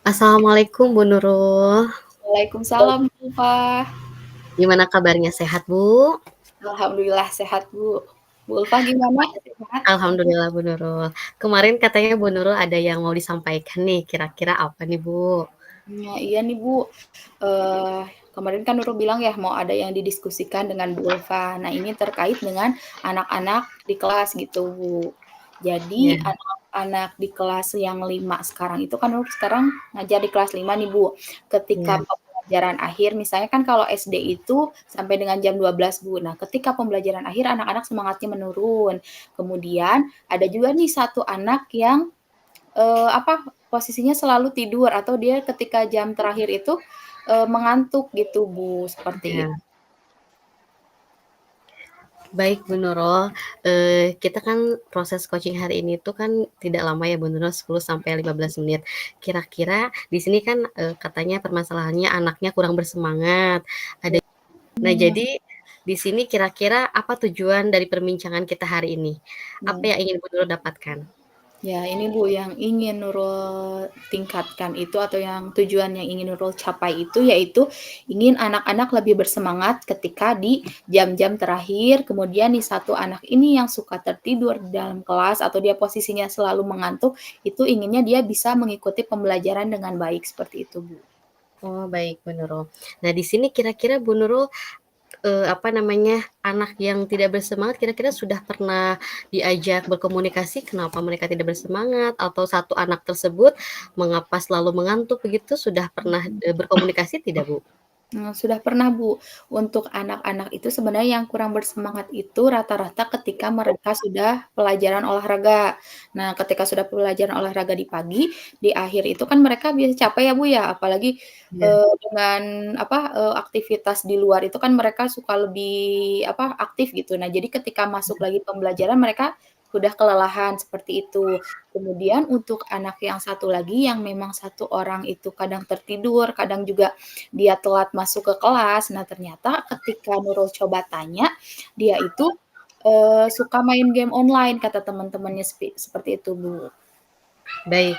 Assalamualaikum Bu Nurul. Waalaikumsalam, Ulfa. Gimana kabarnya, sehat Bu? Alhamdulillah sehat, Bu. Bu Ulfa gimana, sehat? Alhamdulillah Bu Nurul. Kemarin katanya Bu Nurul ada yang mau disampaikan nih, kira-kira apa nih Bu? Nah, iya nih, Bu. Eh, Kemarin kan Nurul bilang ya mau ada yang didiskusikan dengan Bu Ulfa. Nah, ini terkait dengan anak-anak di kelas gitu, Bu. Jadi, Ya, anak-anak di kelas yang 5 sekarang itu kan Nurul sekarang ngajar di kelas 5 nih, Bu. Ketika ya, pembelajaran akhir, misalnya kan kalau SD itu sampai dengan jam 12, Bu. Nah, ketika pembelajaran akhir anak-anak semangatnya menurun. Kemudian ada juga nih satu anak yang posisinya selalu tidur atau dia ketika jam terakhir itu, mengantuk gitu, Bu, seperti itu. ya. Baik Bu Nurul, kita kan proses coaching hari ini tuh kan tidak lama ya Bu Nurul, 10 sampai 15 menit. Kira-kira di sini kan katanya permasalahannya anaknya kurang bersemangat. Nah, Mmm, jadi di sini kira-kira apa tujuan dari perbincangan kita hari ini? Apa nah, yang ingin Bu Nurul dapatkan? ya ini, Bu, yang ingin Nurul tingkatkan itu atau yang tujuan yang ingin Nurul capai itu, yaitu ingin anak-anak lebih bersemangat ketika di jam-jam terakhir, kemudian nih satu anak ini yang suka tertidur di dalam kelas atau dia posisinya selalu mengantuk, itu inginnya dia bisa mengikuti pembelajaran dengan baik, seperti itu, Bu. Oh, baik Bu Nurul. Nah, di sini kira-kira Bu Nurul, apa namanya, anak yang tidak bersemangat kira-kira sudah pernah diajak berkomunikasi kenapa mereka tidak bersemangat? Atau satu anak tersebut mengapa selalu mengantuk begitu, sudah pernah, berkomunikasi tidak, Bu? Sudah pernah, Bu. Untuk anak-anak itu sebenarnya yang kurang bersemangat itu rata-rata ketika mereka sudah pelajaran olahraga. Nah, ketika sudah pelajaran olahraga di pagi, di akhir itu kan mereka biasa capek ya, Bu, ya, apalagi, Iya, dengan aktivitas di luar itu kan mereka suka lebih, aktif gitu. Nah, jadi ketika masuk lagi pembelajaran mereka sudah kelelahan, seperti itu. Kemudian untuk anak yang satu lagi yang memang satu orang itu kadang tertidur, kadang juga dia telat masuk ke kelas. Nah, ternyata ketika Nurul coba tanya, dia itu, suka main game online kata teman-temannya seperti itu, Bu. baik.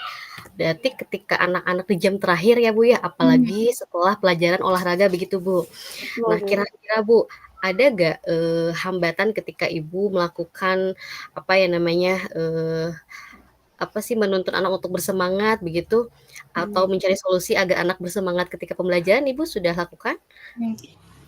Berarti ketika anak-anak di jam terakhir ya, Bu, ya, Mhm, apalagi setelah pelajaran olahraga begitu, Bu. betul, Nah, Bu. kira-kira Bu, ada nggak, hambatan ketika Ibu melakukan, apa ya namanya, apa sih, menuntun anak untuk bersemangat begitu, atau Mmm, mencari solusi agar anak bersemangat ketika pembelajaran Ibu sudah lakukan? mhm.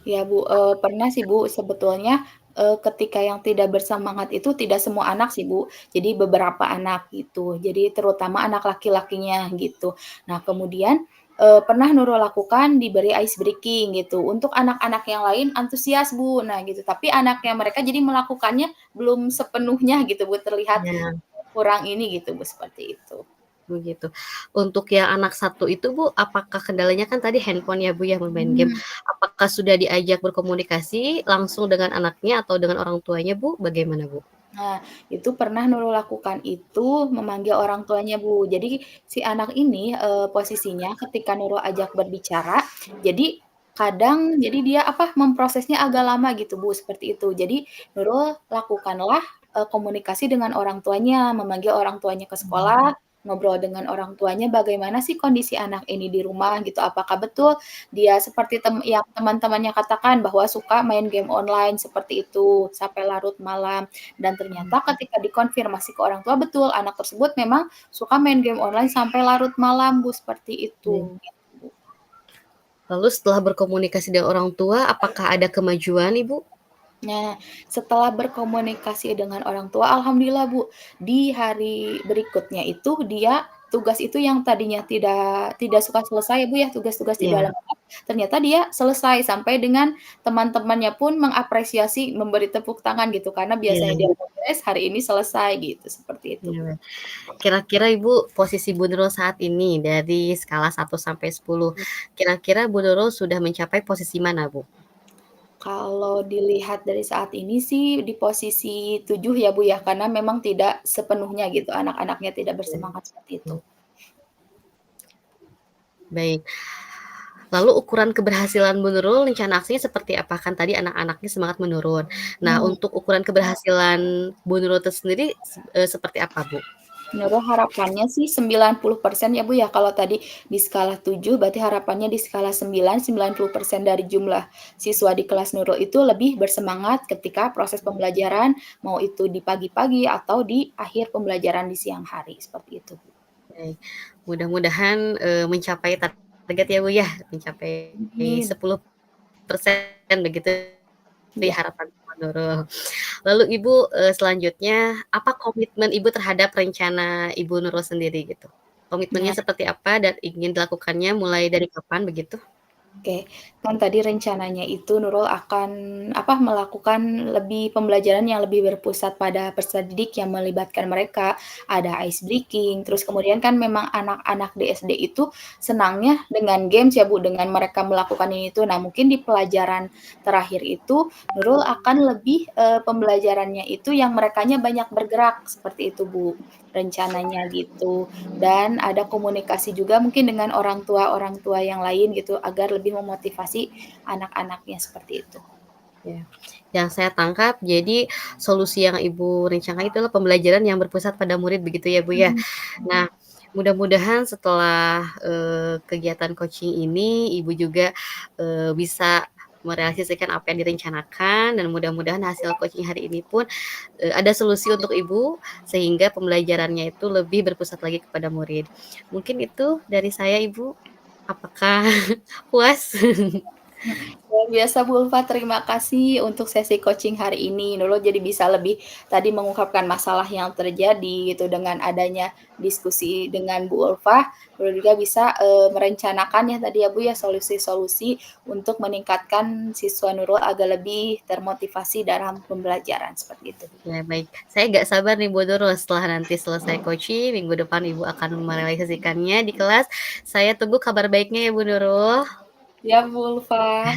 Ya, Bu, pernah sih, Bu, sebetulnya, ketika yang tidak bersemangat itu tidak semua anak sih, Bu. Jadi beberapa anak gitu. Jadi terutama anak laki-lakinya gitu. Nah, kemudian, pernah Nurul lakukan diberi ice breaking gitu. Untuk anak-anak yang lain antusias, Bu. Nah gitu, tapi anaknya mereka jadi melakukannya belum sepenuhnya gitu, Bu, terlihat Ya, kurang ini gitu, Bu, seperti itu. begitu. Untuk yang anak satu itu Bu, apakah kendalanya kan tadi handphone ya Bu ya, bermain game. Mhm. Apakah sudah diajak berkomunikasi langsung dengan anaknya atau dengan orang tuanya Bu? Bagaimana Bu? Nah, itu pernah Nurul lakukan itu memanggil orang tuanya, Bu. Jadi si anak ini, posisinya ketika Nurul ajak berbicara, jadi kadang jadi dia, memprosesnya agak lama gitu, Bu, seperti itu. Jadi Nurul lakukanlah, komunikasi dengan orang tuanya, memanggil orang tuanya ke sekolah, ngobrol dengan orang tuanya bagaimana sih kondisi anak ini di rumah gitu, apakah betul dia seperti yang teman-temannya katakan bahwa suka main game online seperti itu, sampai larut malam. Dan ternyata ketika dikonfirmasi ke orang tua, betul anak tersebut memang suka main game online sampai larut malam, Bu, seperti Baik. itu, gitu, Bu. Lalu setelah berkomunikasi dengan orang tua, apakah ada kemajuan Ibu? Nah, setelah berkomunikasi dengan orang tua, alhamdulillah, Bu, di hari berikutnya itu dia tugas itu yang tadinya tidak tidak suka selesai ya, Bu, ya, tugas-tugas di Iya, dalam kelas, ternyata dia selesai sampai dengan teman-temannya pun mengapresiasi, memberi tepuk tangan gitu, karena biasanya dia iya, progres, hari ini selesai gitu, seperti itu, Bu. iya. Kira-kira Ibu, posisi Bu Nurul saat ini dari skala 1 sampai 10, kira-kira Bu Nurul sudah mencapai posisi mana, Bu? Kalau dilihat dari saat ini sih di posisi 7 ya, Bu, ya, karena memang tidak sepenuhnya gitu anak-anaknya tidak bersemangat seperti itu. Mmm, baik. Lalu ukuran keberhasilan Bu Nurul rencana aksinya seperti apa? Kan tadi anak-anaknya semangat menurun. Nah, Mmm. untuk ukuran keberhasilan Bu Nurul itu sendiri seperti apa, Bu? Nurul harapannya sih 90% ya Bu ya, kalau tadi di skala 7 berarti harapannya di skala 9, 90% dari jumlah siswa di kelas Nurul itu lebih bersemangat ketika proses pembelajaran, mau itu di pagi-pagi atau di akhir pembelajaran di siang hari, seperti itu Bu. Baik, mudah-mudahan, mencapai target ya Bu ya, mencapai Amin. 10% begitu ya Iya. harapan Nurul. Lalu Ibu, selanjutnya apa komitmen Ibu terhadap rencana Ibu Nurul sendiri gitu? Komitmennya Nah, seperti apa dan ingin dilakukannya mulai dari kapan begitu? oke, kan tadi rencananya itu Nurul akan melakukan pembelajaran yang lebih berpusat pada peserta didik yang melibatkan mereka, ada ice breaking, terus kemudian kan memang anak-anak di SD itu senangnya dengan games ya Bu, dengan mereka melakukan ini itu. Nah, mungkin di pelajaran terakhir itu Nurul akan lebih, pembelajarannya itu yang merekanya banyak bergerak, seperti itu Bu, rencananya gitu. Dan ada komunikasi juga mungkin dengan orang tua yang lain gitu, agar lebih memotivasi anak-anaknya, seperti itu. Ya, yang saya tangkap jadi solusi yang Ibu rencanakan itu adalah pembelajaran yang berpusat pada murid begitu ya Bu ya? Mhm. Nah, mudah-mudahan setelah, kegiatan coaching ini Ibu juga, bisa merealisasikan apa yang direncanakan dan mudah-mudahan hasil coaching hari ini pun, ada solusi untuk Ibu, sehingga pembelajarannya itu lebih berpusat lagi kepada murid. Mungkin itu dari saya Ibu, apakah puas? Luar biasa Bu Ulfa, terima kasih untuk sesi coaching hari ini. Nurul jadi bisa lebih tadi mengungkapkan masalah yang terjadi gitu dengan adanya diskusi dengan Bu Ulfa, Nurul juga bisa, merencanakan ya tadi ya Bu ya, solusi-solusi untuk meningkatkan siswa Nurul agar lebih termotivasi dalam pembelajaran, seperti itu Bu. Ya baik, saya nggak sabar nih Bu Nurul setelah nanti selesai coaching, minggu depan Ibu akan merealisasikannya di kelas. Saya tunggu kabar baiknya ya Bu Nurul. Siap Bu Ulfa.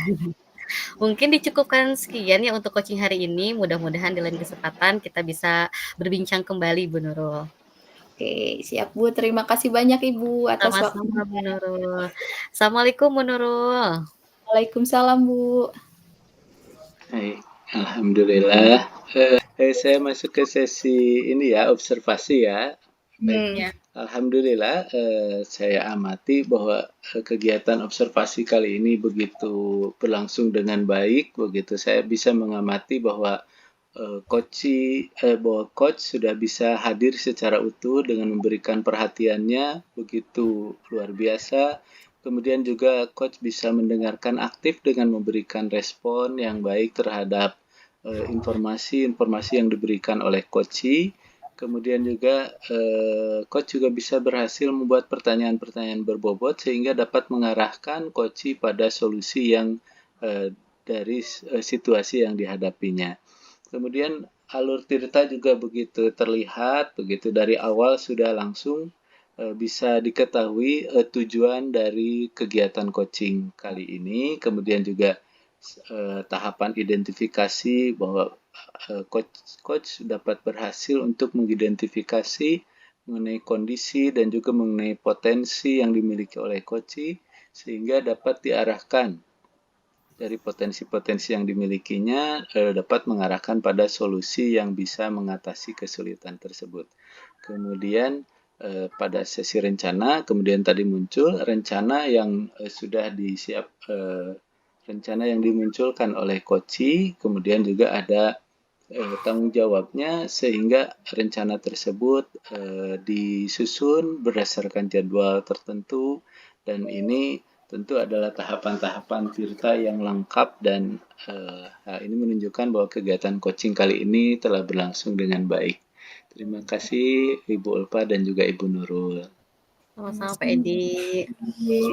Mungkin dicukupkan sekian ya untuk coaching hari ini, mudah-mudahan di lain kesempatan kita bisa berbincang kembali Bu Nurul. Oke, siap Bu, terima kasih banyak Ibu atas Sama-sama Bu waktunya. Nurul. Assalamualaikum Bu Nurul. Waalaikumsalam Bu. Baik, alhamdulillah. Saya masuk ke sesi ini ya, observasi ya. Baik, Hmm. Ya, alhamdulillah saya amati bahwa kegiatan observasi kali ini begitu berlangsung dengan baik. Begitu saya bisa mengamati bahwa bahwa coach sudah bisa hadir secara utuh dengan memberikan perhatiannya begitu luar biasa. Kemudian juga coach bisa mendengarkan aktif dengan memberikan respon yang baik terhadap informasi-informasi yang diberikan oleh coachee. Kemudian juga coach juga bisa berhasil membuat pertanyaan-pertanyaan berbobot sehingga dapat mengarahkan coachee pada solusi yang dari situasi yang dihadapinya. Kemudian alur Tirta juga begitu terlihat, begitu dari awal sudah langsung bisa diketahui tujuan dari kegiatan coaching kali ini. Kemudian juga tahapan identifikasi bahwa coach dapat berhasil untuk mengidentifikasi mengenai kondisi dan juga mengenai potensi yang dimiliki oleh coachee sehingga dapat diarahkan dari potensi-potensi yang dimilikinya dapat mengarahkan pada solusi yang bisa mengatasi kesulitan tersebut. Kemudian pada sesi rencana, kemudian tadi muncul rencana yang sudah rencana yang dimunculkan oleh coachee, kemudian juga ada tanggung jawabnya sehingga rencana tersebut disusun berdasarkan jadwal tertentu dan ini tentu adalah tahapan-tahapan Tirta yang lengkap dan hal ini menunjukkan bahwa kegiatan coaching kali ini telah berlangsung dengan baik. Terima kasih Ibu Ulfa dan juga Ibu Nurul. sama-sama Pak Terima Edi. kasih.